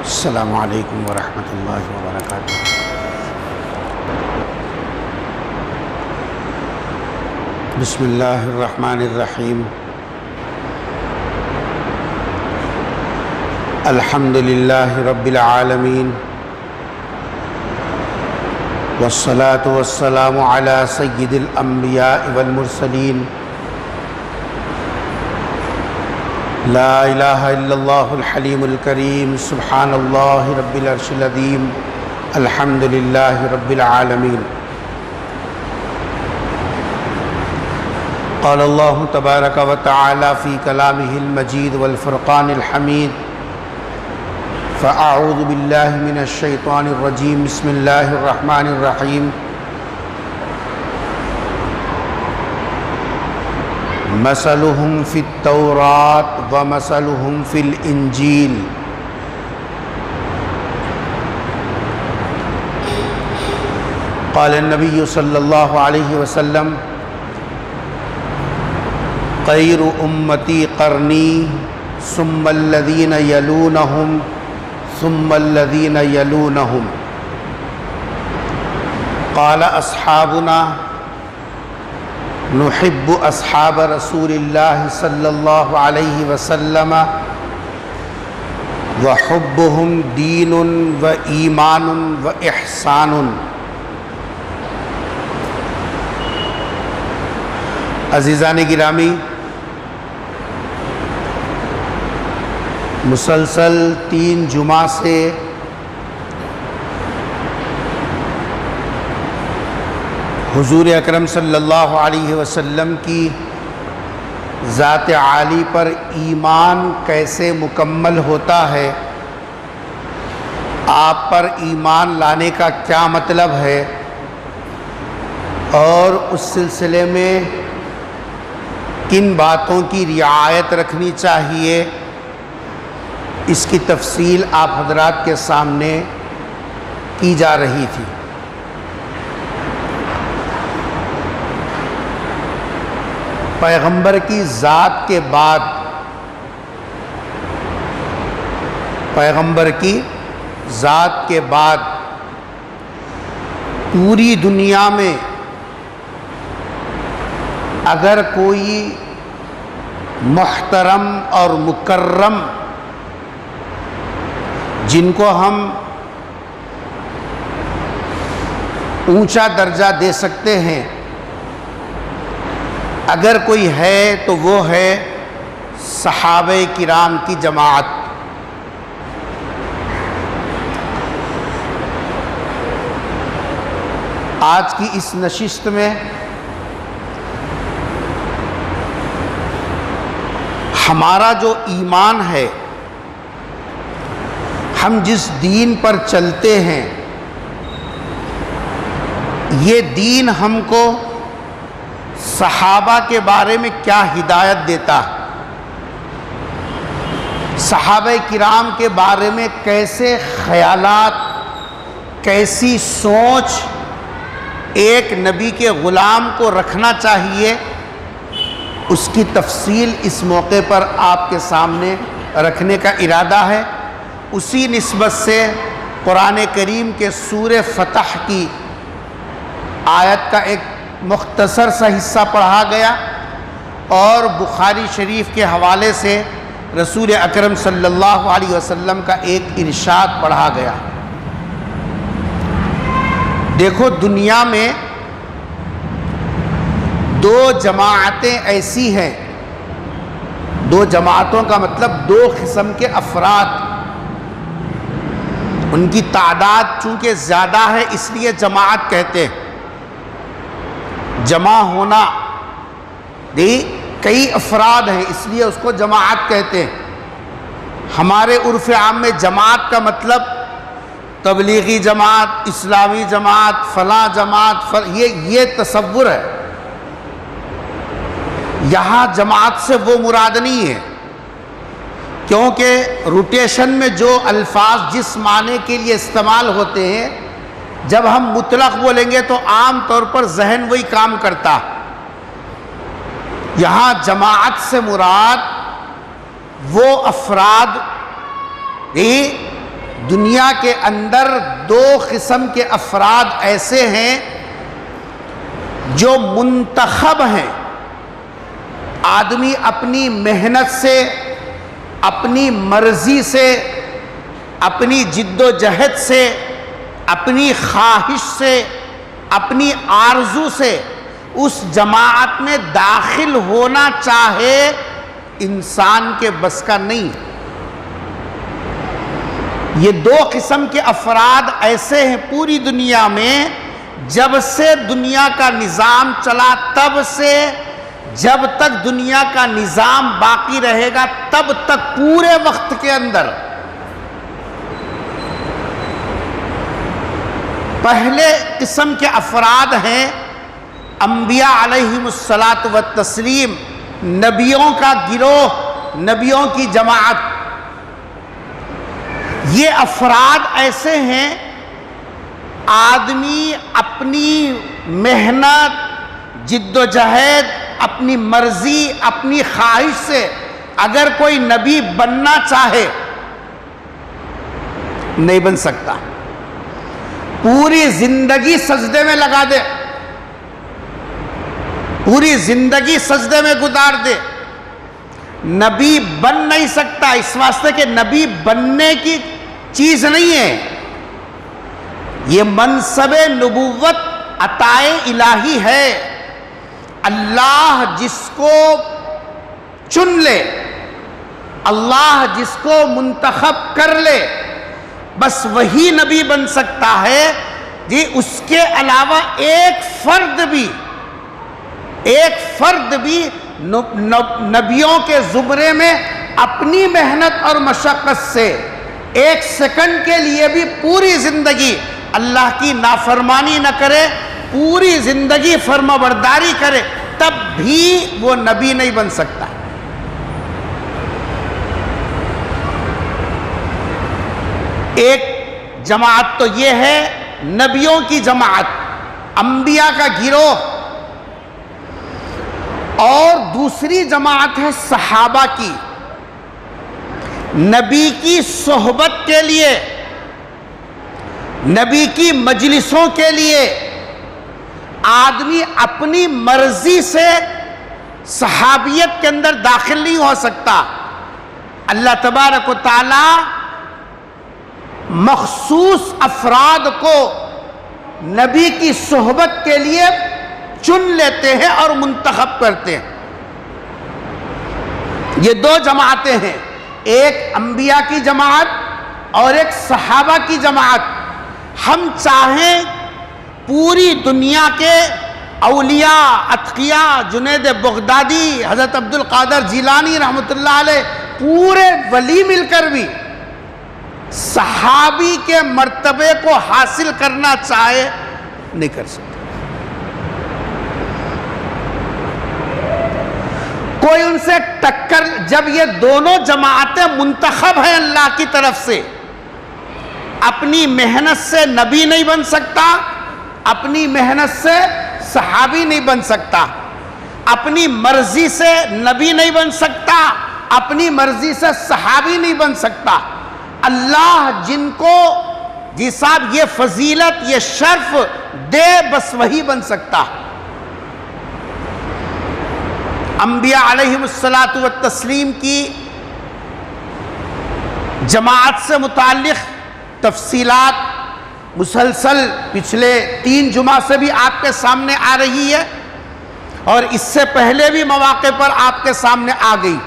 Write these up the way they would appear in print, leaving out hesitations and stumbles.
السلام علیکم ورحمۃ اللہ وبرکاتہ۔ بسم اللہ الرحمن الرحیم۔ الحمد للہ رب العالمین، والصلاة والسلام علی سید الانبیاء والمرسلین، لا الہ الا اللہ الحلیم الکریم، سبحان اللہ رب العرش العظیم، الحمد للہ رب العالمین۔ قال اللہ تبارک و تعالی فی کلامہ المجید والفرقان الحمید، فاعوذ باللہ من الشیطان الرجیم، بسم اللہ الرحمن الرحیم۔ مثلهم فی التوراة ومثلهم فی الانجیل۔ قال النبی صلی اللہ علیہ وسلم، خیر امتی قرنی ثم الذین یلونہم ثم الذین یلونہم۔ قال اصحابنا نحب اصحاب رسول اللہ صلی اللہ علیہ وسلم وحبهم دین و ایمان و احسان۔ عزیزان گرامی، مسلسل 3 جمعہ سے حضور اکرم صلی اللہ علیہ وسلم کی ذات عالی پر ایمان کیسے مکمل ہوتا ہے، آپ پر ایمان لانے کا کیا مطلب ہے، اور اس سلسلے میں کن باتوں کی رعایت رکھنی چاہیے، اس کی تفصیل آپ حضرات کے سامنے کی جا رہی تھی۔ پیغمبر کی ذات کے بعد، پیغمبر کی ذات کے بعد پوری دنیا میں اگر کوئی محترم اور مکرم جن کو ہم اونچا درجہ دے سکتے ہیں، اگر کوئی ہے تو وہ ہے صحابہ کرام کی جماعت۔ آج کی اس نشست میں ہمارا جو ایمان ہے، ہم جس دین پر چلتے ہیں، یہ دین ہم کو صحابہ کے بارے میں کیا ہدایت دیتا، صحابہ کرام کے بارے میں کیسے خیالات، کیسی سوچ ایک نبی کے غلام کو رکھنا چاہیے، اس کی تفصیل اس موقع پر آپ کے سامنے رکھنے کا ارادہ ہے۔ اسی نسبت سے قرآن کریم کے سورہ فتح کی آیت کا ایک مختصر سا حصہ پڑھا گیا، اور بخاری شریف کے حوالے سے رسول اکرم صلی اللہ علیہ وسلم کا ایک ارشاد پڑھا گیا۔ دیکھو، دنیا میں 2 جماعتیں ایسی ہیں، 2 جماعتوں کا مطلب 2 قسم کے افراد، ان کی تعداد چونکہ زیادہ ہے اس لیے جماعت کہتے ہیں۔ جمع ہونا، کئی افراد ہیں اس لیے اس کو جماعت کہتے ہیں۔ ہمارے عرف عام میں جماعت کا مطلب تبلیغی جماعت، اسلامی جماعت، فلاں جماعت، یہ تصور ہے۔ یہاں جماعت سے وہ مراد نہیں ہے، کیونکہ روٹیشن میں جو الفاظ جس معنی کے لیے استعمال ہوتے ہیں، جب ہم مطلق بولیں گے تو عام طور پر ذہن وہی کام کرتا۔ یہاں جماعت سے مراد وہ افراد دنیا کے اندر دو قسم کے افراد ایسے ہیں جو منتخب ہیں. آدمی اپنی محنت سے، اپنی مرضی سے، اپنی جد و جہد سے، اپنی خواہش سے، اپنی آرزو سے اس جماعت میں داخل ہونا چاہے، انسان کے بس کا نہیں. یہ دو قسم کے افراد ایسے ہیں پوری دنیا میں، جب سے دنیا کا نظام چلا تب سے جب تک دنیا کا نظام باقی رہے گا تب تک پورے وقت کے اندر. پہلے قسم کے افراد ہیں انبیاء علیہم الصلاۃ والتسلیم، نبیوں کا گروہ، نبیوں کی جماعت. یہ افراد ایسے ہیں آدمی اپنی محنت، جد و جہد، اپنی مرضی، اپنی خواہش سے اگر کوئی نبی بننا چاہے نہیں بن سکتا. پوری زندگی سجدے میں لگا دے، پوری زندگی سجدے میں گزار دے، نبی بن نہیں سکتا. اس واسطے کہ نبی بننے کی چیز نہیں ہے، یہ منصب نبوت عطائے الہی ہے. اللہ جس کو چن لے، اللہ جس کو منتخب کر لے، بس وہی نبی بن سکتا ہے. جی اس کے علاوہ ایک فرد بھی نبیوں کے زمرے میں اپنی محنت اور مشقت سے ایک سیکنڈ کے لیے بھی پوری زندگی اللہ کی نافرمانی نہ کرے، پوری زندگی فرما برداری کرے، تب بھی وہ نبی نہیں بن سکتا. ایک جماعت تو یہ ہے نبیوں کی جماعت، انبیاء کا گروہ، اور دوسری جماعت ہے صحابہ کی. نبی کی صحبت کے لیے، نبی کی مجلسوں کے لیے آدمی اپنی مرضی سے صحابیت کے اندر داخل نہیں ہو سکتا. اللہ تبارک و تعالی مخصوص افراد کو نبی کی صحبت کے لیے چن لیتے ہیں اور منتخب کرتے ہیں. یہ دو جماعتیں ہیں، ایک انبیاء کی جماعت اور ایک صحابہ کی جماعت. ہم چاہیں پوری دنیا کے اولیاء، اتقیاء، جنید بغدادی، حضرت عبد القادر جیلانی رحمۃ اللہ علیہ، پورے ولی مل کر بھی صحابی کے مرتبے کو حاصل کرنا چاہے نہیں کر سکتے. کوئی ان سے ٹکر، جب یہ دونوں جماعتیں منتخب ہیں اللہ کی طرف سے، اپنی محنت سے نبی نہیں بن سکتا، اپنی محنت سے صحابی نہیں بن سکتا، اپنی مرضی سے نبی نہیں بن سکتا، اپنی مرضی سے صحابی نہیں بن سکتا. اللہ جن کو جی صاحب یہ فضیلت، یہ شرف دے، بس وہی بن سکتا. انبیاء علیہم الصلاۃ والتسلیم کی جماعت سے متعلق تفصیلات مسلسل پچھلے 3 جمعہ سے بھی آپ کے سامنے آ رہی ہے، اور اس سے پہلے بھی مواقع پر آپ کے سامنے آ گئی.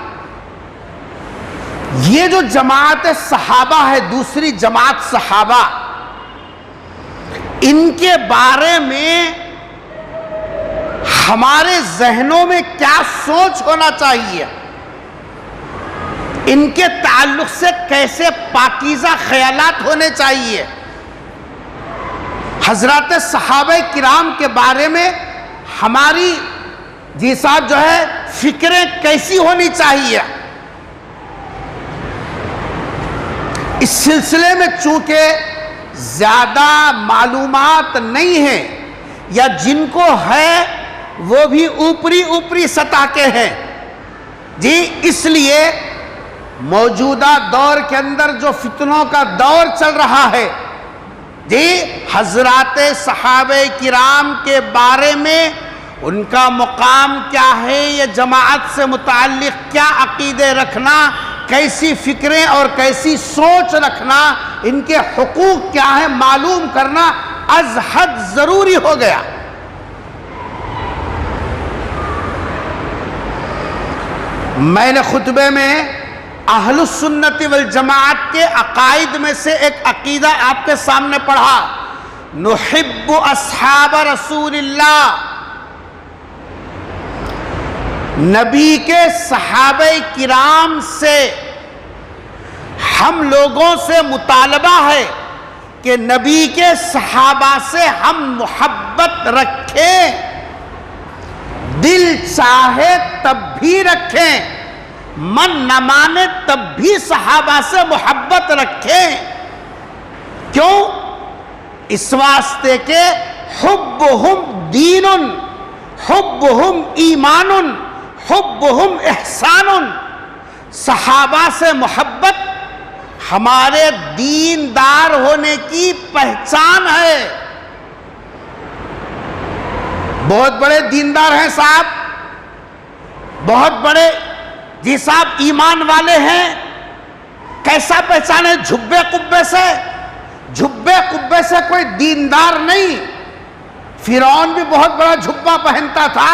یہ جو جماعت صحابہ ہے، دوسری جماعت صحابہ، ان کے بارے میں ہمارے ذہنوں میں کیا سوچ ہونا چاہیے، ان کے تعلق سے کیسے پاکیزہ خیالات ہونے چاہیے. حضرات صحابہ کرام کے بارے میں ہماری جی صاحب جو ہے فکریں کیسی ہونی چاہیے. اس سلسلے میں چونکہ زیادہ معلومات نہیں ہیں، یا جن کو ہے وہ بھی اوپری سطح کے ہیں، جی اس لیے موجودہ دور کے اندر جو فتنوں کا دور چل رہا ہے، جی حضرات صحابہ کرام کے بارے میں ان کا مقام کیا ہے، یہ جماعت سے متعلق کیا عقیدے رکھنا، کیسی فکریں اور کیسی سوچ رکھنا، ان کے حقوق کیا ہیں معلوم کرنا از حد ضروری ہو گیا۔ میں نے خطبے میں اہل السنت والجماعت کے عقائد میں سے ایک عقیدہ آپ کے سامنے پڑھا، نحب اصحاب رسول اللہ، نبی کے صحابہ کرام سے ہم لوگوں سے مطالبہ ہے کہ نبی کے صحابہ سے ہم محبت رکھیں، دل چاہے تب بھی رکھیں، من نہ مانے تب بھی صحابہ سے محبت رکھیں۔ کیوں؟ اس واسطے کہ حبہم دین، حبہم ایمان، حبہم احسان، صحابہ سے محبت ہمارے دیندار ہونے کی پہچان ہے۔ بہت بڑے دیندار ہیں صاحب، بہت بڑے جی صاحب ایمان والے ہیں، کیسا پہچانے؟ جھبے قبے سے؟ جھبے قبے سے کوئی دیندار نہیں۔ فرعون بھی بہت بڑا جھبا پہنتا تھا،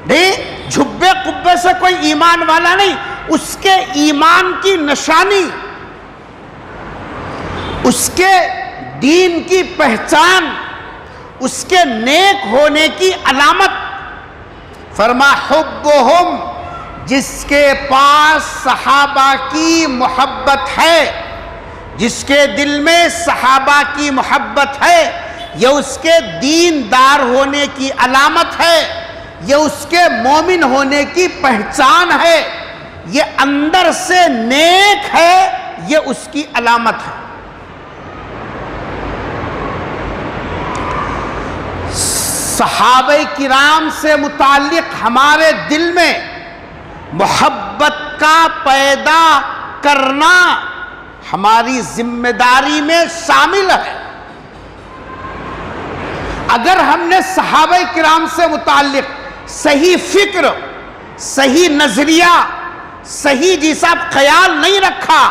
نہیں، جھبے قبے سے کوئی ایمان والا نہیں۔ اس کے ایمان کی نشانی، اس کے دین کی پہچان، اس کے نیک ہونے کی علامت، فرما حبہم، جس کے پاس صحابہ کی محبت ہے، جس کے دل میں صحابہ کی محبت ہے، یہ اس کے دیندار ہونے کی علامت ہے، یہ اس کے مومن ہونے کی پہچان ہے، یہ اندر سے نیک ہے، یہ اس کی علامت ہے۔ صحابہ کرام سے متعلق ہمارے دل میں محبت کا پیدا کرنا ہماری ذمہ داری میں شامل ہے۔ اگر ہم نے صحابہ کرام سے متعلق صحیح فکر، صحیح نظریہ، صحیح جی صاحب خیال نہیں رکھا،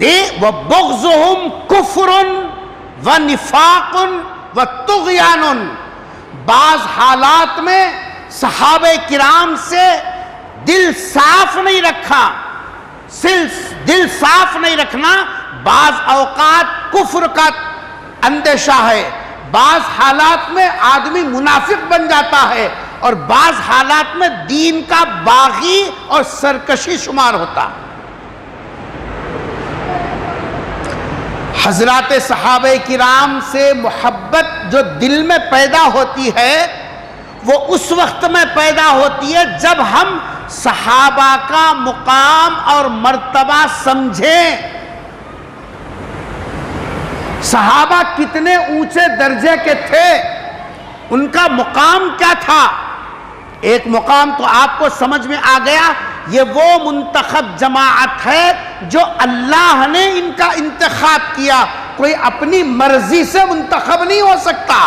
وَبُغْضُهُمْ كُفْرٌ وَنِفَاقٌ وَطُغْيَانٌ، بعض حالات میں صحابہ کرام سے دل صاف نہیں رکھا، دل صاف نہیں رکھنا بعض اوقات کفر کا اندیشہ ہے، بعض حالات میں آدمی منافق بن جاتا ہے، اور بعض حالات میں دین کا باغی اور سرکشی شمار ہوتا۔ حضرات صحابہ کرام سے محبت جو دل میں پیدا ہوتی ہے، وہ اس وقت میں پیدا ہوتی ہے جب ہم صحابہ کا مقام اور مرتبہ سمجھیں۔ صحابہ کتنے اونچے درجے کے تھے، ان کا مقام کیا تھا؟ ایک مقام تو آپ کو سمجھ میں آ گیا، یہ وہ منتخب جماعت ہے جو اللہ نے ان کا انتخاب کیا، کوئی اپنی مرضی سے منتخب نہیں ہو سکتا۔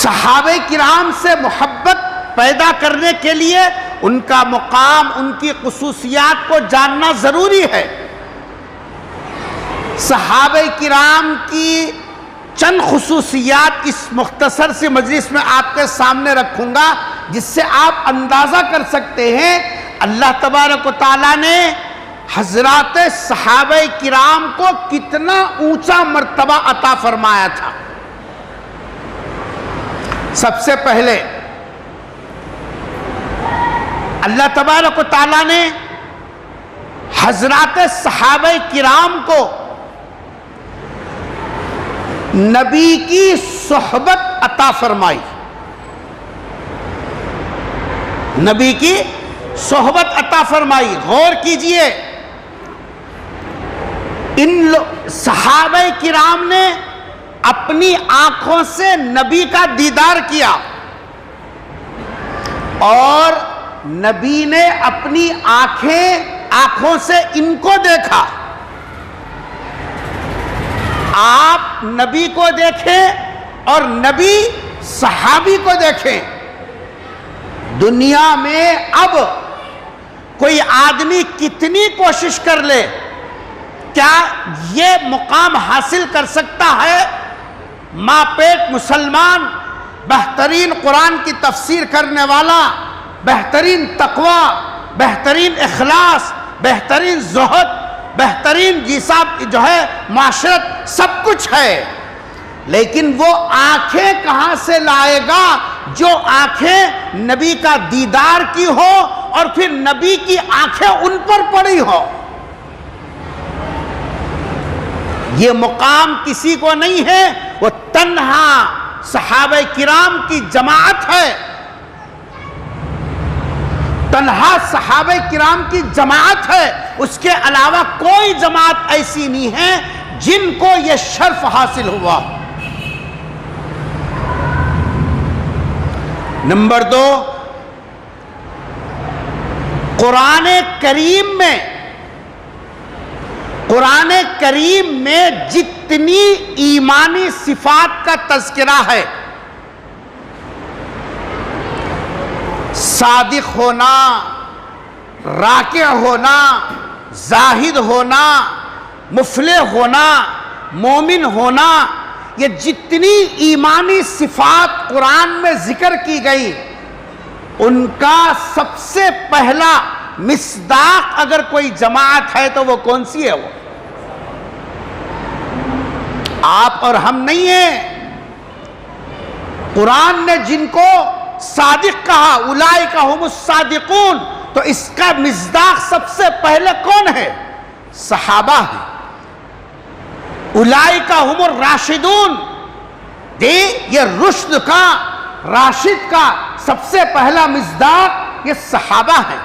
صحابہ کرام سے محبت پیدا کرنے کے لیے ان کا مقام، ان کی خصوصیات کو جاننا ضروری ہے۔ صحابہ کرام کی چند خصوصیات اس مختصر سی مجلس میں آپ کے سامنے رکھوں گا، جس سے آپ اندازہ کر سکتے ہیں اللہ تبارک و تعالیٰ نے حضرات صحابہ کرام کو کتنا اونچا مرتبہ عطا فرمایا تھا۔ سب سے پہلے اللہ تبارک و تعالیٰ نے حضرات صحابہ کرام کو نبی کی صحبت عطا فرمائی، نبی کی صحبت عطا فرمائی۔ غور کیجئے، ان صحابہ کرام نے اپنی آنکھوں سے نبی کا دیدار کیا، اور نبی نے اپنی آنکھوں سے ان کو دیکھا. آپ نبی کو دیکھیں اور نبی صحابی کو دیکھیں. دنیا میں اب کوئی آدمی کتنی کوشش کر لے کیا یہ مقام حاصل کر سکتا ہے؟ ماں پیٹ مسلمان، بہترین قرآن کی تفسیر کرنے والا، بہترین تقوی، بہترین اخلاص، بہترین زہد، بہترین جو ہے معاشرت، سب کچھ ہے، لیکن وہ آنکھیں کہاں سے لائے گا جو آنکھیں نبی کا دیدار کی ہو اور پھر نبی کی آنکھیں ان پر پڑی ہو. یہ مقام کسی کو نہیں ہے، وہ تنہا صحابہ کرام کی جماعت ہے. تنہا صحابہ کرام کی جماعت ہے، اس کے علاوہ کوئی جماعت ایسی نہیں ہے جن کو یہ شرف حاصل ہوا. نمبر 2، قرآن کریم میں جتنی ایمانی صفات کا تذکرہ ہے، صادق ہونا، راکع ہونا، زاہد ہونا، مفلح ہونا، مومن ہونا، یہ جتنی ایمانی صفات قرآن میں ذکر کی گئی، ان کا سب سے پہلا مصداق اگر کوئی جماعت ہے تو وہ کون سی ہے؟ وہ آپ اور ہم نہیں ہیں. قرآن نے جن کو صادق کہا، اولئک هم الصادقون، تو اس کا مصداق سب سے پہلے کون ہے؟ صحابہ ہیں. اولئک هم الراشدون، یہ رشد کا، راشد کا سب سے پہلا مصداق یہ صحابہ ہیں.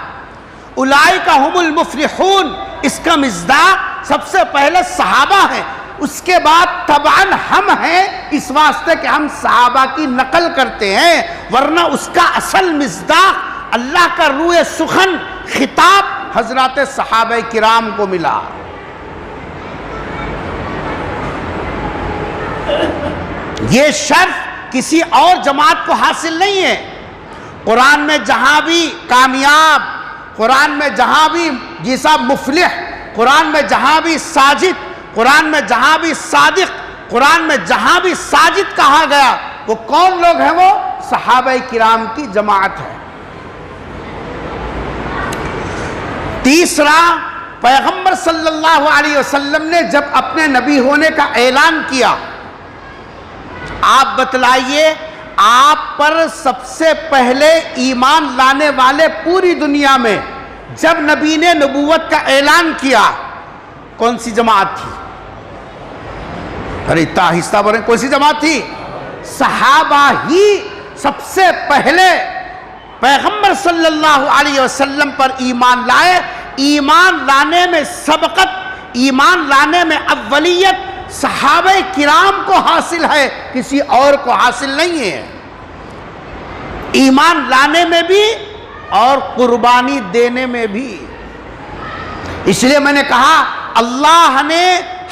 اولئک هم المفلحون، اس کا مصداق سب سے پہلے صحابہ ہیں. اس کے بعد طبعاً ہم ہیں، اس واسطے کہ ہم صحابہ کی نقل کرتے ہیں، ورنہ اس کا اصل مصداق اللہ کا روح سخن خطاب حضرات صحابہ کرام کو ملا. یہ شرف کسی اور جماعت کو حاصل نہیں ہے. قرآن میں جہاں بھی کامیاب، قرآن میں جہاں بھی جیسا مفلح، قرآن میں جہاں بھی ساجد، قرآن میں جہاں بھی صادق، قرآن میں جہاں بھی ساجد کہا گیا، وہ کون لوگ ہیں؟ وہ صحابہ کرام کی جماعت ہے. تیسرا، پیغمبر صلی اللہ علیہ وسلم نے جب اپنے نبی ہونے کا اعلان کیا، آپ بتلائیے آپ پر سب سے پہلے ایمان لانے والے پوری دنیا میں جب نبی نے نبوت کا اعلان کیا کون سی جماعت تھی؟ ارے اتنا آہستہ بولیں، کون سی جماعت تھی؟ صحابہ ہی سب سے پہلے پیغمبر صلی اللہ علیہ وسلم پر ایمان لائے. ایمان لانے میں سبقت، ایمان لانے میں اولیت صحابہ کرام کو حاصل ہے، کسی اور کو حاصل نہیں ہے. ایمان لانے میں بھی اور قربانی دینے میں بھی. اس لیے میں نے کہا اللہ نے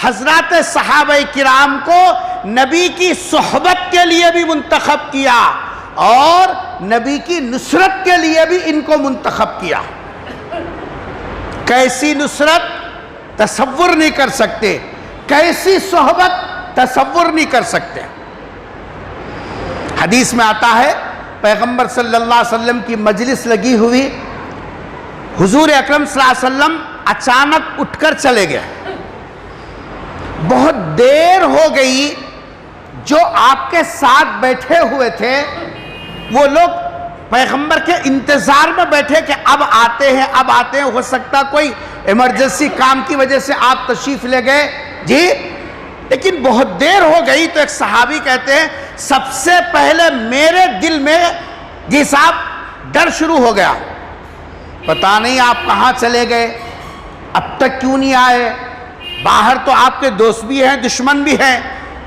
حضرات صحابہ کرام کو نبی کی صحبت کے لیے بھی منتخب کیا اور نبی کی نصرت کے لیے بھی ان کو منتخب کیا. کیسی نصرت تصور نہیں کر سکتے، کیسی صحبت تصور نہیں کر سکتے. حدیث میں آتا ہے پیغمبر صلی اللہ علیہ وسلم کی مجلس لگی ہوئی، حضور اکرم صلی اللہ علیہ وسلم اچانک اٹھ کر چلے گئے. بہت دیر ہو گئی، جو آپ کے ساتھ بیٹھے ہوئے تھے وہ لوگ پیغمبر کے انتظار میں بیٹھے کہ اب آتے ہیں اب آتے ہیں. ہو سکتا کوئی ایمرجنسی کام کی وجہ سے آپ تشریف لے گئے جی، لیکن بہت دیر ہو گئی. تو ایک صحابی کہتے ہیں سب سے پہلے میرے دل میں جی صاحب ڈر شروع ہو گیا، پتہ نہیں آپ کہاں چلے گئے، اب تک کیوں نہیں آئے. باہر تو آپ کے دوست بھی ہیں، دشمن بھی ہیں،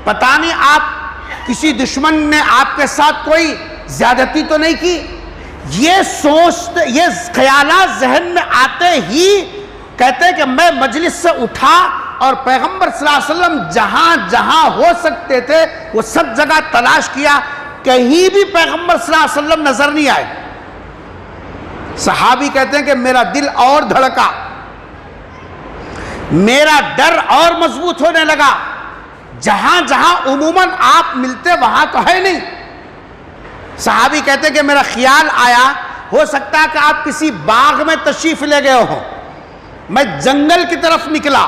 پتہ نہیں آپ کسی دشمن نے آپ کے ساتھ کوئی زیادتی تو نہیں کی. یہ سوچتے، یہ خیالات ذہن میں آتے ہی کہتے ہیں کہ میں مجلس سے اٹھا اور پیغمبر صلی اللہ علیہ وسلم جہاں جہاں ہو سکتے تھے وہ سب جگہ تلاش کیا، کہیں بھی پیغمبر صلی اللہ علیہ وسلم نظر نہیں آئے۔ صحابی کہتے ہیں کہ میرا دل اور دھڑکا، میرا ڈر اور مضبوط ہونے لگا، جہاں جہاں عموماً آپ ملتے وہاں تو ہے نہیں۔ صحابی کہتے ہیں کہ میرا خیال آیا ہو سکتا ہے کہ آپ کسی باغ میں تشریف لے گئے ہو، میں جنگل کی طرف نکلا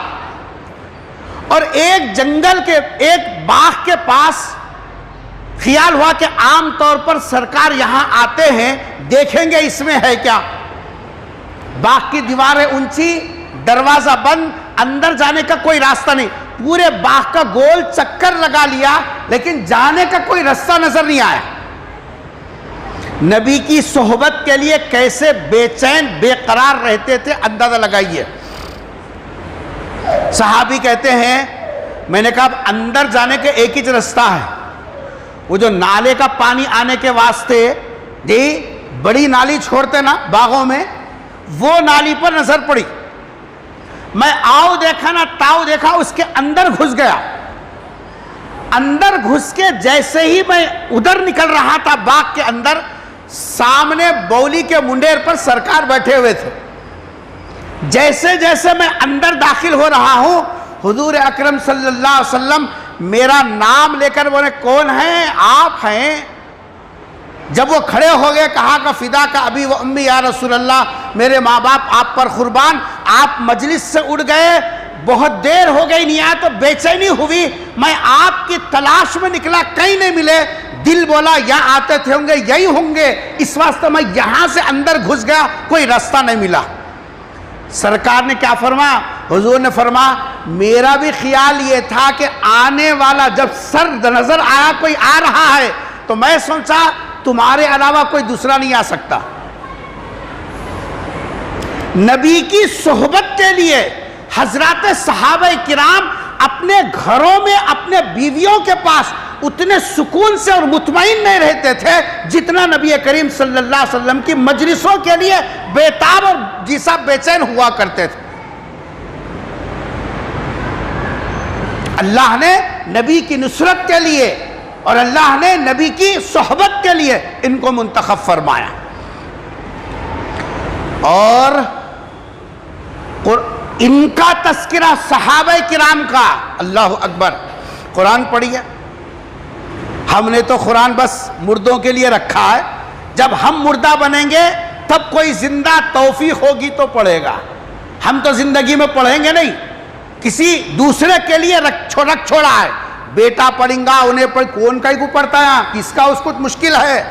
اور ایک جنگل کے ایک باغ کے پاس خیال ہوا کہ عام طور پر سرکار یہاں آتے ہیں، دیکھیں گے اس میں ہے کیا۔ باغ کی دیواریں اونچی، دروازہ بند، اندر جانے کا کوئی راستہ نہیں، پورے باغ کا گول چکر لگا لیا لیکن جانے کا کوئی راستہ نظر نہیں آیا۔ نبی کی صحبت کے لیے کیسے بے چین بے قرار رہتے تھے، اندازہ لگائیے۔ صحابی کہتے ہیں میں نے کہا اب اندر جانے کے ایک ہی راستہ ہے، وہ جو نالے کا پانی آنے کے واسطے جی بڑی نالی چھوڑتے نا باغوں میں، وہ نالی پر نظر پڑی، میں آؤ دیکھا نہ تاؤ دیکھا، اس کے اندر گھس گیا۔ اندر گھس کے جیسے ہی میں ادھر نکل رہا تھا باغ کے اندر، سامنے بولی کے منڈیر پر سرکار بیٹھے ہوئے تھے۔ جیسے جیسے میں اندر داخل ہو رہا ہوں، حضور اکرم صلی اللہ علیہ وسلم میرا نام لے کر بولے کون ہیں؟ آپ ہیں۔ جب وہ کھڑے ہو گئے کہا کہ فدا کا ابی و امی یا رسول اللہ، میرے ماں باپ آپ پر قربان، آپ مجلس سے اڑ گئے، بہت دیر ہو گئی نہیں آیا تو بے چینی ہوئی، میں آپ کی تلاش میں نکلا، کہیں نہیں ملے، دل بولا یا آتے تھے ہوں گے یہی ہوں گے، اس واسطے میں یہاں سے اندر گھس گیا، کوئی راستہ نہیں ملا۔ سرکار نے کیا فرمایا؟ حضور نے فرمایا میرا بھی خیال یہ تھا کہ آنے والا جب سر نظر آیا کوئی آ رہا ہے تو میں سوچا تمہارے علاوہ کوئی دوسرا نہیں آ سکتا۔ نبی کی صحبت کے لیے حضرات صحابہ کرام اپنے گھروں میں اپنے بیویوں کے پاس اتنے سکون سے اور مطمئن نہیں رہتے تھے جتنا نبی کریم صلی اللہ علیہ وسلم کی مجلسوں کے لیے بےتاب اور جیسا بے چین ہوا کرتے تھے۔ اللہ نے نبی کی نصرت کے لیے اور اللہ نے نبی کی صحبت کے لیے ان کو منتخب فرمایا۔ اور ان کا تذکرہ صحابہ کرام کا، اللہ اکبر، قرآن پڑھیے۔ ہم نے تو قرآن بس مردوں کے لیے رکھا ہے، جب ہم مردہ بنیں گے تب کوئی زندہ توفیق ہوگی تو پڑھے گا، ہم تو زندگی میں پڑھیں گے نہیں، کسی دوسرے کے لیے رکھ چھوڑا ہے۔ بیٹا پڑھیں گا، انہیں کون کا پڑھتا ہے، کس کا اس کو مشکل ہے۔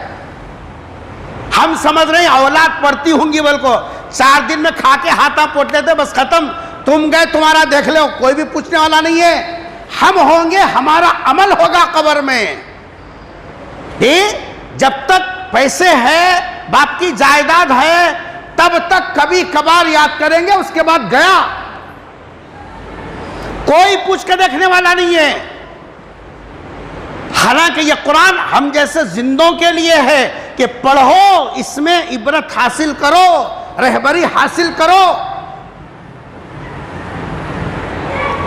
ہم سمجھ رہے ہیں اولاد پڑھتی ہوں گی، بلکہ 4 دن میں کھا کے ہاتھا پوٹ لیتے بس ختم، تم گئے تمہارا دیکھ لو، کوئی بھی پوچھنے والا نہیں ہے۔ ہم ہوں گے، ہمارا عمل ہوگا قبر میں۔ جب تک پیسے ہے، باپ کی جائیداد ہے، تب تک کبھی کبھار یاد کریں گے، اس کے بعد گیا، کوئی پوچھ کے دیکھنے والا نہیں ہے۔ حالانکہ یہ قرآن ہم جیسے زندوں کے لیے ہے کہ پڑھو، اس میں عبرت حاصل کرو، رہبری حاصل کرو۔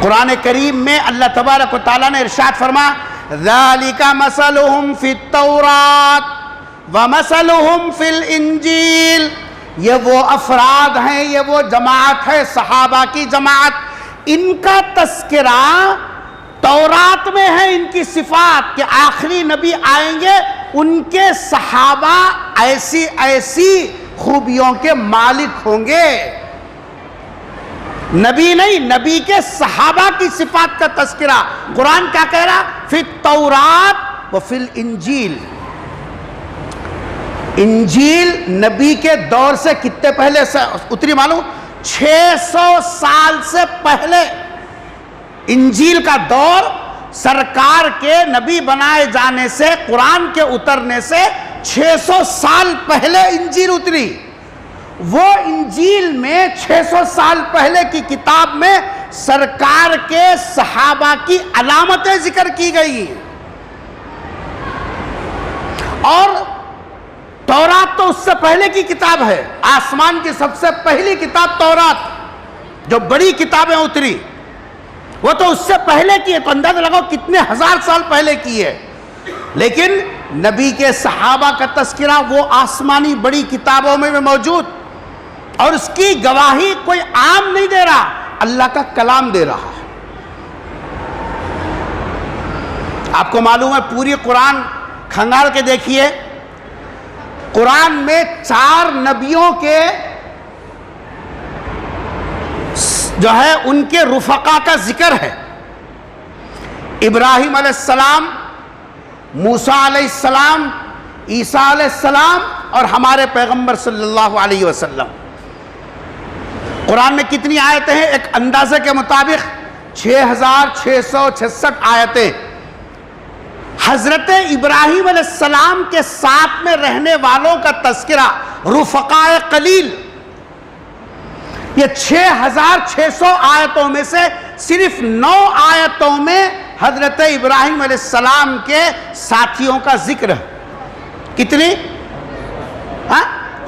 قرآن کریم میں اللہ تبارک و تعالیٰ نے ارشاد فرمایا ذَلِكَ مَثَلُهُمْ فِي التَّوْرَاتِ وَمَثَلُهُمْ فِي الْإِنْجِيلِ، یہ وہ افراد ہیں، یہ وہ جماعت ہے، صحابہ کی جماعت، ان کا تذکرہ تورات میں ہے، ان کی صفات کہ آخری نبی آئیں گے، ان کے صحابہ ایسی ایسی خوبیوں کے مالک ہوں گے۔ نبی نہیں، نبی کے صحابہ کی صفات کا تذکرہ قرآن کیا کہہ رہا؟ فی التورات و فی الانجیل۔ انجیل نبی کے دور سے کتنے پہلے سے اتری معلوم؟ 600 سال سے پہلے انجیل کا دور، سرکار کے نبی بنائے جانے سے، قرآن کے اترنے سے 600 سال پہلے انجیل اتری۔ وہ انجیل میں 600 سال پہلے کی کتاب میں سرکار کے صحابہ کی علامتیں ذکر کی گئی، اور تورات تو اس سے پہلے کی کتاب ہے، آسمان کی سب سے پہلی کتاب تورات جو بڑی کتابیں اتری وہ تو اس سے پہلے کی ہے، تو اندازہ لگاؤ کتنے ہزار سال پہلے کی ہے. لیکن نبی کے صحابہ کا تذکرہ وہ آسمانی بڑی کتابوں میں موجود، اور اس کی گواہی کوئی عام نہیں دے رہا، اللہ کا کلام دے رہا ہے. آپ کو معلوم ہے پوری قرآن کھنگال کے دیکھیے، قرآن میں 4 نبیوں کے جو ہے ان کے رفقا کا ذکر ہے. ابراہیم علیہ السلام، موسیٰ علیہ السلام، عیسیٰ علیہ السلام اور ہمارے پیغمبر صلی اللہ علیہ وسلم. قرآن میں کتنی آیتیں ہیں؟ ایک اندازے کے مطابق 6666 آیتیں. حضرت ابراہیم علیہ السلام کے ساتھ میں رہنے والوں کا تذکرہ، رفقائے قلیل، یہ 6600 آیتوں میں سے صرف 9 آیتوں میں حضرت ابراہیم علیہ السلام کے ساتھیوں کا ذکر ہے. کتنی؟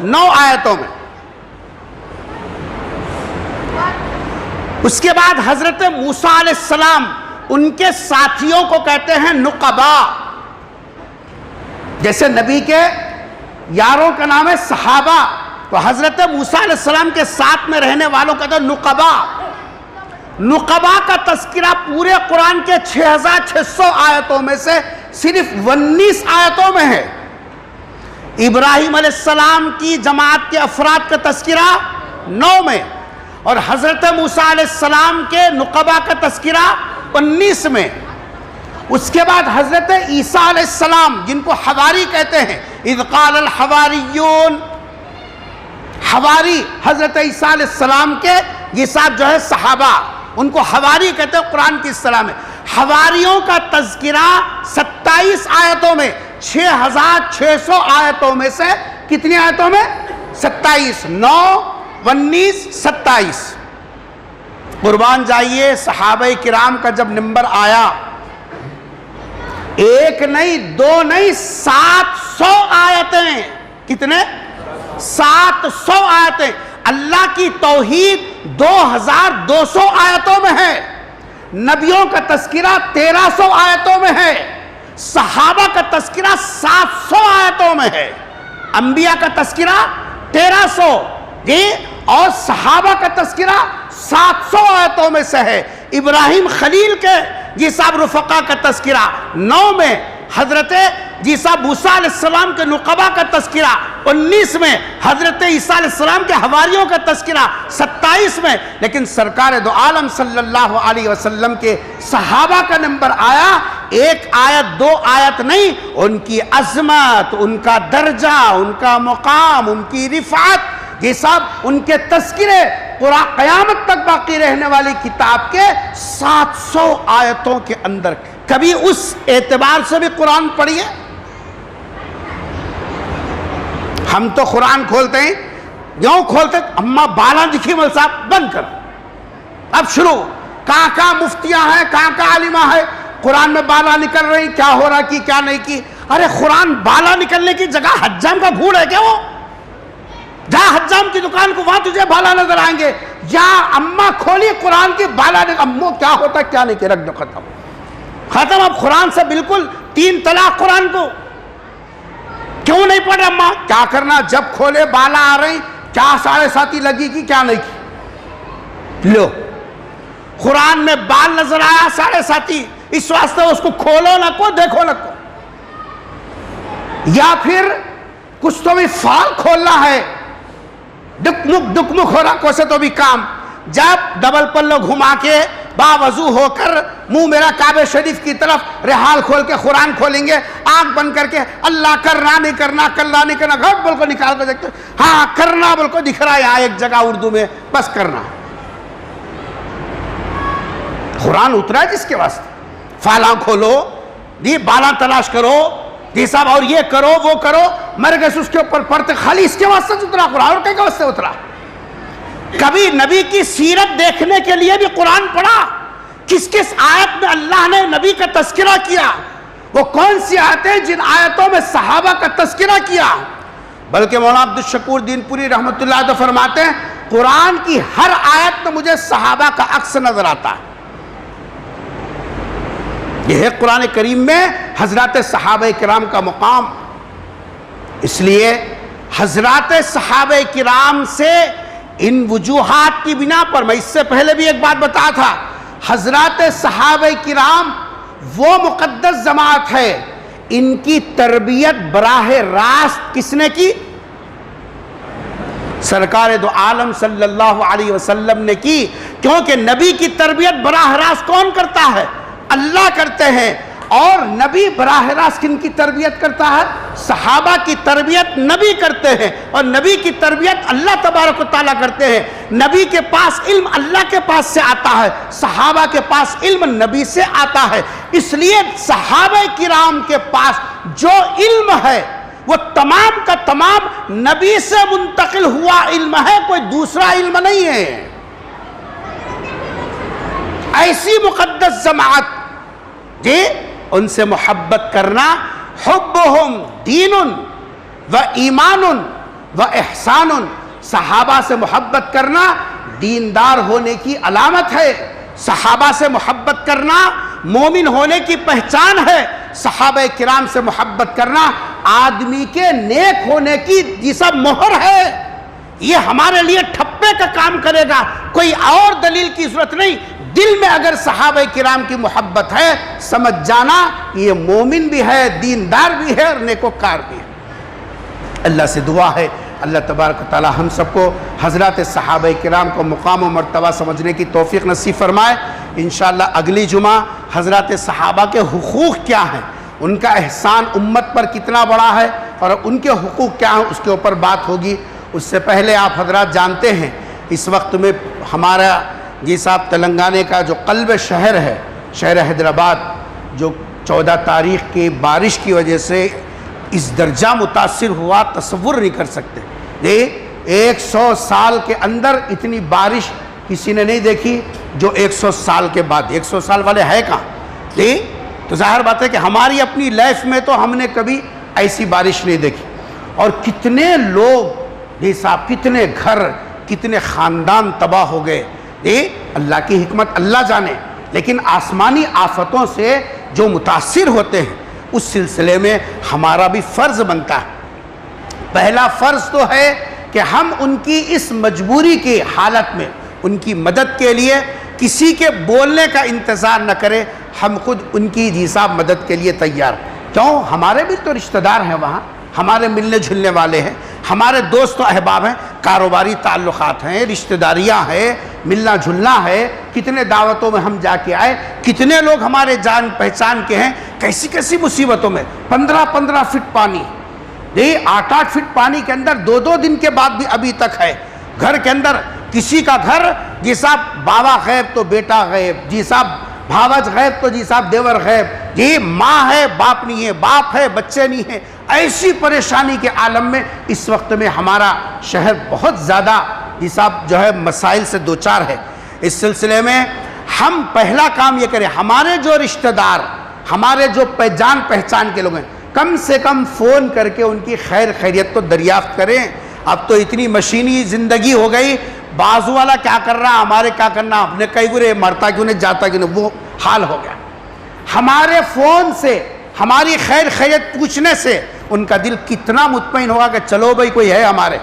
9 آیتوں میں. اس کے بعد حضرت موسیٰ علیہ السلام، ان کے ساتھیوں کو کہتے ہیں نقبا. جیسے نبی کے یاروں کا نام ہے صحابہ، تو حضرت موسیٰ علیہ السلام کے ساتھ میں رہنے والوں کا نقبا. نقبا کا تذکرہ پورے قرآن کے 6600 آیتوں میں سے صرف 19 آیتوں میں ہے. ابراہیم علیہ السلام کی جماعت کے افراد کا تذکرہ 9 میں، اور حضرت موسیٰ علیہ السلام کے نقبا کا تذکرہ 19 میں. اس کے بعد حضرت عیسیٰ علیہ السلام، جن کو حواری کہتے ہیں، اذ قال الحواریون، حواری حضرت عیسیٰ علیہ السلام کے یہ ساتھ جو ہے صحابہ، ان کو حواری کہتے ہیں قرآن کی اصطلاح میں. حواریوں کا تذکرہ 27 آیتوں میں، 6600 آیتوں میں سے کتنی آیتوں میں؟ 27. 9 19 27. قربان جائیے، صحابہ کرام کا جب نمبر آیا، 1 نہیں 2 نہیں 700 آیتیں. کتنے؟ 700 آیتیں. اللہ کی توحید 2200 آیتوں میں ہے. نبیوں کا تذکرہ 1300 آیتوں میں ہے. صحابہ کا تذکرہ 700 آیتوں میں ہے. انبیاء کا تذکرہ 1300 جی، اور صحابہ کا تذکرہ 700 آیتوں میں سے ہے. ابراہیم خلیل کے جی صاحب رفقا کا تذکرہ 9 میں، حضرت جی صاحب موسیٰ علیہ السلام کے نقبا کا تذکرہ 19 میں، حضرت عیسیٰ علیہ السلام کے حواریوں کا تذکرہ 27 میں. لیکن سرکار دو عالم صلی اللہ علیہ وسلم کے صحابہ کا نمبر آیا 1 آیت 2 آیت نہیں، ان کی عظمت، ان کا درجہ، ان کا مقام، ان کی رفعت، یہ سب ان کے تذکرے قیامت تک باقی رہنے والی کتاب کے 700 آیتوں کے اندر. کبھی اس اعتبار سے بھی قرآن پڑھیے. ہم تو قرآن کھولتے ہیں، یوں کھولتے اما بالا دکھی مل صاحب بند کر، اب شروع. کہاں مفتیاں ہیں، کہاں عالمہ ہے، قرآن میں بالا نکل رہی، کیا ہو رہا کی کیا نہیں کی. ارے قرآن بالا نکلنے کی جگہ حجام کا گھوڑ ہے کیا؟ وہ جا حجام کی دکان کو، وہاں تجھے بالا نظر آئیں گے. یا اما کھولی قرآن کی، بالا امو کیا ہوتا کیا نہیں کہ رکھ دو، ختم. اب قرآن سے بالکل 3 طلاق. قرآن کو کیوں نہیں پڑھ رہے اماں؟ کیا کرنا، جب کھولے بالا آ رہی، کیا 7.5 لگی کی کیا نہیں کی. لو قرآن میں بال نظر آیا 7.5، اس واسطے اس کو کھولو نہ کو، دیکھو نہ کو. یا پھر کچھ تو بھی فال کھولنا ہے، دکمک ہو رہا کوسے تو بھی کام. جب ڈبل پلو گھما کے باوضو ہو کر منہ میرا کعبہ شریف کی طرف رحال کھول کے قرآن کھولیں گے، آنکھ بند کر کے اللہ کرنا نہیں کرنا، کرنا نہیں کرنا، گھٹ بول کو نکال کر دیکھتے، ہاں کرنا بول کو دکھ رہا ہے یہاں ایک جگہ اردو میں، بس کرنا. قرآن اترا ہے جس کے واسطے. فالاں کھولو دی، بالا تلاش کرو دی صاحب، اور یہ کرو وہ کرو، مر گئے اس کے اوپر پڑھتے، خالی اس کے واسطے اترا قرآن، اور کیا واسطے اترا. کبھی نبی کی سیرت دیکھنے کے لیے بھی قرآن پڑھا. کس کس آیت میں اللہ نے نبی کا تذکرہ کیا، وہ کون سی آیتیں جن آیتوں میں صحابہ کا تذکرہ کیا. بلکہ مولانا عبدالشکور دین پوری رحمۃ اللہ علیہ فرماتے ہیں قرآن کی ہر آیت میں مجھے صحابہ کا عکس نظر آتا ہے. یہ ہے قرآن کریم میں حضرات صحابہ کرام کا مقام. اس لیے حضرات صحابہ کرام سے ان وجوہات کی بنا پر، میں اس سے پہلے بھی ایک بات بتا تھا، حضرات صحابہ کرام وہ مقدس جماعت ہے، ان کی تربیت براہ راست کس نے کی؟ سرکار دو عالم صلی اللہ علیہ وسلم نے کی. کیونکہ نبی کی تربیت براہ راست کون کرتا ہے؟ اللہ کرتے ہیں. اور نبی براہ راست کن کی تربیت کرتا ہے؟ صحابہ کی تربیت نبی کرتے ہیں، اور نبی کی تربیت اللہ تبارک و تعالیٰ کرتے ہیں. نبی کے پاس علم اللہ کے پاس سے آتا ہے، صحابہ کے پاس علم نبی سے آتا ہے. اس لیے صحابہ کرام کے پاس جو علم ہے وہ تمام کا تمام نبی سے منتقل ہوا علم ہے، کوئی دوسرا علم نہیں ہے. ایسی مقدس جماعت جی ان سے محبت کرنا، حبہم دین و ایمان و احسان، صحابہ سے محبت کرنا دیندار ہونے کی علامت ہے. صحابہ سے محبت کرنا مومن ہونے کی پہچان ہے. صحابہ کرام سے محبت کرنا آدمی کے نیک ہونے کی یہ سب مہر ہے. یہ ہمارے لیے ٹھپے کا کام کرے گا، کوئی اور دلیل کی ضرورت نہیں. دل میں اگر صحابہ کرام کی محبت ہے، سمجھ جانا یہ مومن بھی ہے، دیندار بھی ہے اور نیکوکار بھی ہے. اللہ سے دعا ہے اللہ تبارک و تعالی ہم سب کو حضرات صحابہ کرام کو مقام و مرتبہ سمجھنے کی توفیق نصیب فرمائے. انشاءاللہ اگلی جمعہ حضرات صحابہ کے حقوق کیا ہیں، ان کا احسان امت پر کتنا بڑا ہے اور ان کے حقوق کیا ہیں، اس کے اوپر بات ہوگی. اس سے پہلے آپ حضرات جانتے ہیں اس وقت میں ہمارا جی صاحب تلنگانہ کا جو قلب شہر ہے، شہر حیدرآباد، جو 14 تاریخ کی بارش کی وجہ سے اس درجہ متاثر ہوا تصور نہیں کر سکتے. 100 سال کے اندر اتنی بارش کسی نے نہیں دیکھی جو 100 سال کے بعد. 100 سال والے ہے کہاں؟ تو ظاہر بات ہے کہ ہماری اپنی لائف میں تو ہم نے کبھی ایسی بارش نہیں دیکھی. اور کتنے لوگ جی صاحب، کتنے گھر، کتنے خاندان تباہ ہو گئے. اللہ کی حکمت اللہ جانے. لیکن آسمانی آفتوں سے جو متاثر ہوتے ہیں اس سلسلے میں ہمارا بھی فرض بنتا ہے. پہلا فرض تو ہے کہ ہم ان کی اس مجبوری کی حالت میں ان کی مدد کے لیے کسی کے بولنے کا انتظار نہ کریں، ہم خود ان کی جی صاحب مدد کے لیے تیار. کیوں؟ ہمارے بھی تو رشتہ دار ہیں وہاں، ہمارے ملنے جھلنے والے ہیں، ہمارے دوست و احباب ہیں، کاروباری تعلقات ہیں، رشتہ داریاں ہیں، ملنا جھلنا ہے. کتنے دعوتوں میں ہم جا کے آئے، کتنے لوگ ہمارے جان پہچان کے ہیں، کیسی کیسی مصیبتوں میں. 15 فٹ پانی، 8 فٹ پانی کے اندر 2 دن کے بعد بھی ابھی تک ہے. گھر کے اندر کسی کا گھر جی صاحب بابا غیب تو بیٹا غیب، جی صاحب بھاوج غیب تو جی صاحب دیور غیب، جی ماں ہے باپ نہیں ہے، باپ ہے بچے نہیں ہیں. ایسی پریشانی کے عالم میں اس وقت میں ہمارا شہر بہت زیادہ جی صاحب جو ہے مسائل سے دوچار ہے. اس سلسلے میں ہم پہلا کام یہ کریں، ہمارے جو رشتہ دار، ہمارے جو جان پہچان کے لوگ ہیں، کم سے کم فون کر کے ان کی خیر خیریت تو دریافت کریں. اب تو اتنی مشینی زندگی ہو گئی، بازو والا کیا کر رہا، ہمارے کیا کرنا، اپنے کئی گرے مرتا کیوں نہیں جاتا کیوں نہیں، وہ حال ہو گیا. ہمارے فون سے ہماری خیر خیریت پوچھنے سے ان کا دل کتنا مطمئن ہوگا کہ چلو بھائی کوئی ہے ہمارے.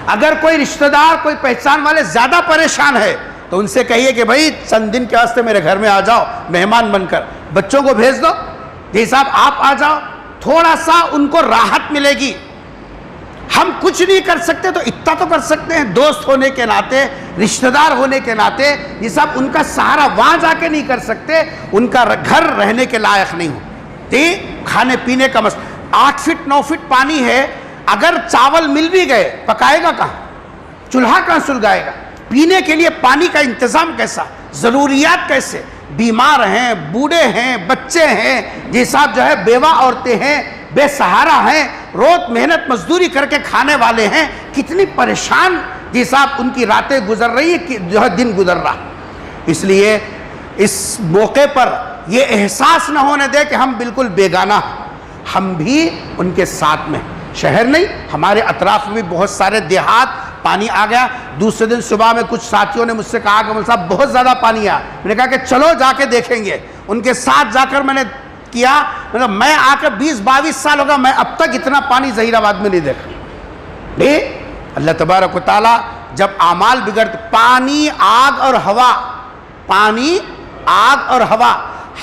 اگر کوئی رشتہ دار، کوئی پہچان والے زیادہ پریشان ہے تو ان سے کہیے کہ بھائی چند دن کے واسطے میرے گھر میں آ جاؤ مہمان بن کر، بچوں کو بھیج دو، جی صاحب آپ آ جاؤ، تھوڑا سا ان کو راحت ملے گی. ہم کچھ نہیں کر سکتے تو اتنا تو کر سکتے ہیں، دوست ہونے کے ناطے، رشتہ دار ہونے کے ناطے. یہ سب ان کا سہارا وہاں جا کے نہیں کر سکتے، ان کا گھر رہنے کے لائق نہیں ہو. کھانے پینے کا مسئلہ، 8 فٹ 9 فٹ پانی ہے، اگر چاول مل بھی گئے پکائے گا کہاں، چولہا کہاں سلگائے گا، پینے کے لیے پانی کا انتظام کیسا، ضروریات کیسے، بیمار ہیں، بوڑھے ہیں، بچے ہیں، جی صاحب جو ہے بیوہ عورتیں ہیں، بے سہارا ہیں، روز محنت مزدوری کر کے کھانے والے ہیں، کتنی پریشان جی صاحب ان کی راتیں گزر رہی ہیں، جو ہے دن گزر رہا. اس لیے اس موقع پر یہ احساس نہ ہونے دے کہ ہم بالکل بیگانہ ہیں، ہم بھی ان کے ساتھ میں. شہر نہیں، ہمارے اطراف میں بھی بہت سارے دیہات پانی آ گیا۔ دوسرے دن صبح میں کچھ ساتھیوں نے مجھ سے کہا کہ مول صاحب بہت زیادہ پانی آیا، میں نے کہا کہ چلو جا کے دیکھیں گے۔ ان کے ساتھ جا کر میں نے کیا، مطلب میں آ کے 20-22 سال ہوگا، میں اب تک اتنا پانی ظہیر آباد میں نہیں دیکھا۔ اللہ تبارک و تعالیٰ جب اعمال بگڑتے، پانی، آگ اور ہوا، پانی، آگ اور ہوا،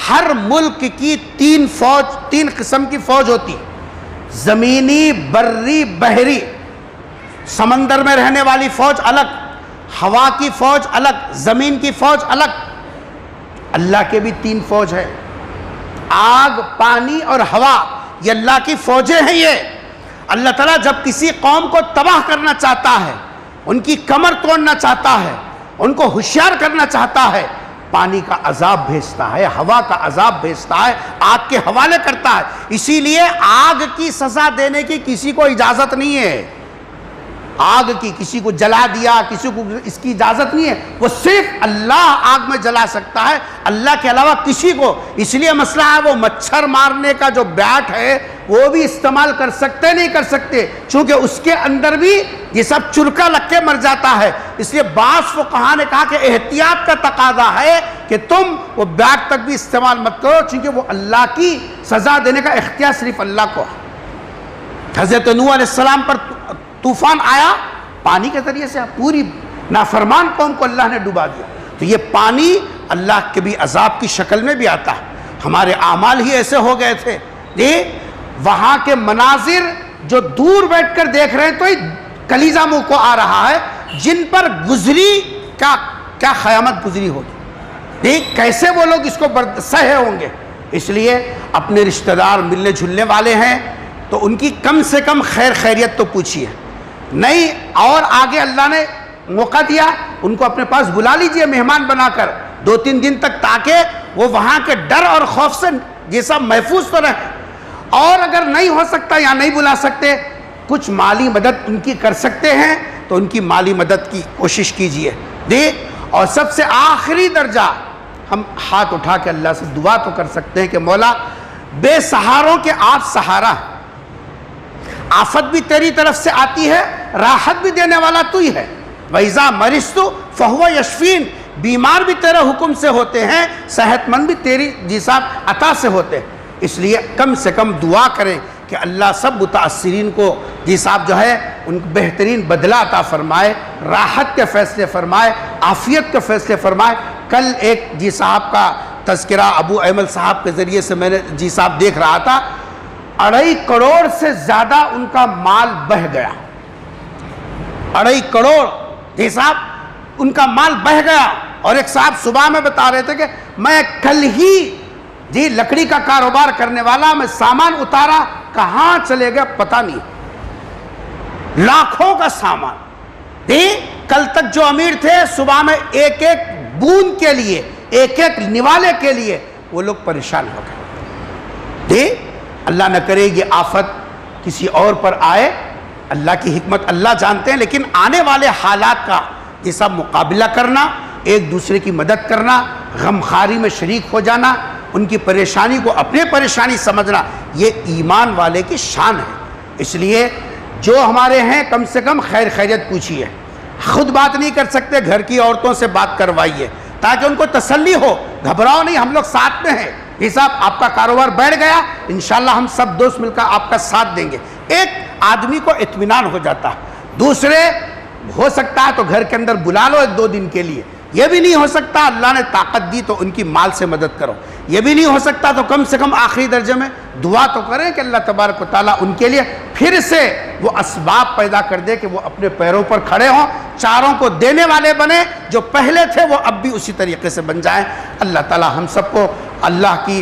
ہر ملک کی تین قسم کی فوج ہوتی، زمینی، بری، بحری۔ سمندر میں رہنے والی فوج الگ، ہوا کی فوج الگ، زمین کی فوج الگ۔ اللہ کے بھی 3 فوج ہے، آگ، پانی اور ہوا، یہ اللہ کی فوجیں ہیں۔ یہ اللہ تعالیٰ جب کسی قوم کو تباہ کرنا چاہتا ہے، ان کی کمر توڑنا چاہتا ہے، ان کو ہوشیار کرنا چاہتا ہے، پانی کا عذاب بھیجتا ہے، ہوا کا عذاب بھیجتا ہے، آگ کے حوالے کرتا ہے۔ اسی لیے آگ کی سزا دینے کی کسی کو اجازت نہیں ہے، آگ کی کسی کو جلا دیا، کسی کو اس کی اجازت نہیں ہے، وہ صرف اللہ آگ میں جلا سکتا ہے، اللہ کے علاوہ کسی کو۔ اس لیے مسئلہ ہے وہ مچھر مارنے کا جو بیٹ ہے وہ بھی استعمال کر سکتے نہیں کر سکتے، چونکہ اس کے اندر بھی یہ سب چرکا لگ کے مر جاتا ہے۔ اس لیے بعض فقہا نے کہا کہ احتیاط کا تقاضا ہے کہ تم وہ بیٹ تک بھی استعمال مت کرو، چونکہ وہ اللہ کی سزا دینے کا اختیار صرف اللہ کو ہے۔ حضرت نوح علیہ السلام پر طوفان آیا، پانی کے ذریعے سے پوری نافرمان قوم کو اللہ نے ڈوبا دیا۔ تو یہ پانی اللہ کے بھی عذاب کی شکل میں بھی آتا ہے۔ ہمارے اعمال ہی ایسے ہو گئے تھے، وہاں کے مناظر جو دور بیٹھ کر دیکھ رہے ہیں تو کلیجہ منہ کو آ رہا ہے، جن پر گزری کیا قیامت گزری ہوگی، کیسے وہ لوگ اس کو سہے ہوں گے۔ اس لیے اپنے رشتہ دار ملنے جھلنے والے ہیں تو ان کی کم سے کم خیر خیریت تو پوچھیے، نہیں اور آگے اللہ نے موقع دیا ان کو اپنے پاس بلا لیجئے مہمان بنا کر 2-3 دن تک، تاکہ وہ وہاں کے ڈر اور خوف سے یہ سب محفوظ تو رہے۔ اور اگر نہیں ہو سکتا یا نہیں بلا سکتے، کچھ مالی مدد ان کی کر سکتے ہیں تو ان کی مالی مدد کی کوشش کیجئے۔ اور سب سے آخری درجہ، ہم ہاتھ اٹھا کے اللہ سے دعا تو کر سکتے ہیں کہ مولا بے سہاروں کے آپ سہارا ہیں، آفت بھی تیری طرف سے آتی ہے، راحت بھی دینے والا تو ہی ہے۔ وَإِذَا مَرِضْتُ فَهُوَ يَشْفِينِ، بیمار بھی تیرے حکم سے ہوتے ہیں، صحت مند بھی تیری جیسا عطا سے ہوتے ہیں۔ اس لیے کم سے کم دعا کریں کہ اللہ سب متاثرین کو جی صاحب جو ہے ان کو بہترین بدلہ عطا فرمائے، راحت کے فیصلے فرمائے، عافیت کے فیصلے فرمائے۔ کل ایک جی صاحب کا تذکرہ ابو ایمل صاحب کے ذریعے سے میں نے جی صاحب دیکھ رہا تھا، 2.5 کروڑ سے زیادہ ان کا مال بہہ گیا، 2.5 کروڑ جی صاحب ان کا مال بہہ گیا۔ اور ایک صاحب صبح میں بتا رہے تھے کہ میں کل ہی جی لکڑی کا کاروبار کرنے والا، میں سامان اتارا، کہاں چلے گیا پتہ نہیں، لاکھوں کا سامان۔ کل تک جو امیر تھے صبح میں ایک ایک بوند کے لیے، ایک ایک نوالے کے لیے وہ لوگ پریشان ہو گئے۔ اللہ نہ کرے یہ آفت کسی اور پر آئے، اللہ کی حکمت اللہ جانتے ہیں، لیکن آنے والے حالات کا یہ سب مقابلہ کرنا، ایک دوسرے کی مدد کرنا، غمخواری میں شریک ہو جانا، ان کی پریشانی کو اپنے پریشانی سمجھنا، یہ ایمان والے کی شان ہے۔ اس لیے جو ہمارے ہیں کم سے کم خیر خیریت پوچھیے، خود بات نہیں کر سکتے گھر کی عورتوں سے بات کروائیے تاکہ ان کو تسلی ہو، گھبراؤ نہیں، ہم لوگ ساتھ میں ہیں، یہ صاحب آپ کا کاروبار بیٹھ گیا، انشاءاللہ ہم سب دوست مل کر آپ کا ساتھ دیں گے۔ ایک آدمی کو اطمینان ہو جاتا ہے۔ دوسرے ہو سکتا ہے تو گھر کے اندر بلا لو 1-2 دن کے لیے، یہ بھی نہیں ہو سکتا اللہ نے طاقت دی تو ان کی مال سے مدد کرو، یہ بھی نہیں ہو سکتا تو کم سے کم آخری درجے میں دعا تو کریں کہ اللہ تبارک و تعالیٰ ان کے لیے پھر سے وہ اسباب پیدا کر دے کہ وہ اپنے پیروں پر کھڑے ہوں، چاروں کو دینے والے بنے، جو پہلے تھے وہ اب بھی اسی طریقے سے بن جائیں۔ اللہ تعالیٰ ہم سب کو اللہ کی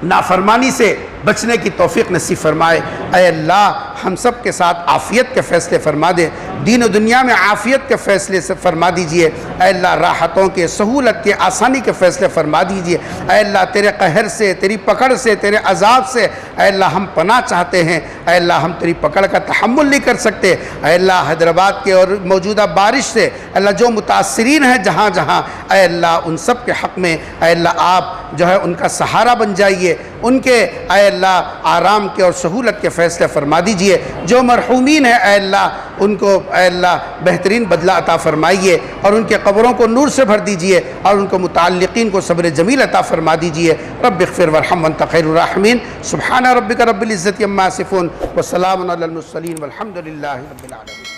نافرمانی سے بچنے کی توفیق نصیب فرمائے۔ اے اللہ ہم سب کے ساتھ عافیت کے فیصلے فرما دے، دین و دنیا میں عافیت کے فیصلے سے فرما دیجئے۔ اے اللہ راحتوں کے، سہولت کے، آسانی کے فیصلے فرما دیجئے۔ اے اللہ تیرے قہر سے، تیری پکڑ سے، تیرے عذاب سے اے اللہ ہم پناہ چاہتے ہیں۔ اے اللہ ہم تیری پکڑ کا تحمل نہیں کر سکتے۔ اے اللہ حیدرآباد کے اور موجودہ بارش سے اے اللہ جو متاثرین ہیں جہاں جہاں، اے اللہ ان سب کے حق میں اے اللہ آپ جو ہے ان کا سہارا بن جائیے۔ ان کے اے اللہ آرام کے اور سہولت کے فیصلے فرما دیجئے۔ جو مرحومین ہیں اے اللہ ان کو اے اللہ بہترین بدلہ عطا فرمائیے اور ان کے قبروں کو نور سے بھر دیجئے اور ان کو متعلقین کو صبر جمیل عطا فرما دیجئے۔ رب اغفر وارحم وانت خیر الراحمین۔ سبحان ربک رب العزت عما یصفون وسلام علی المرسلین والحمد للہ رب العالمین۔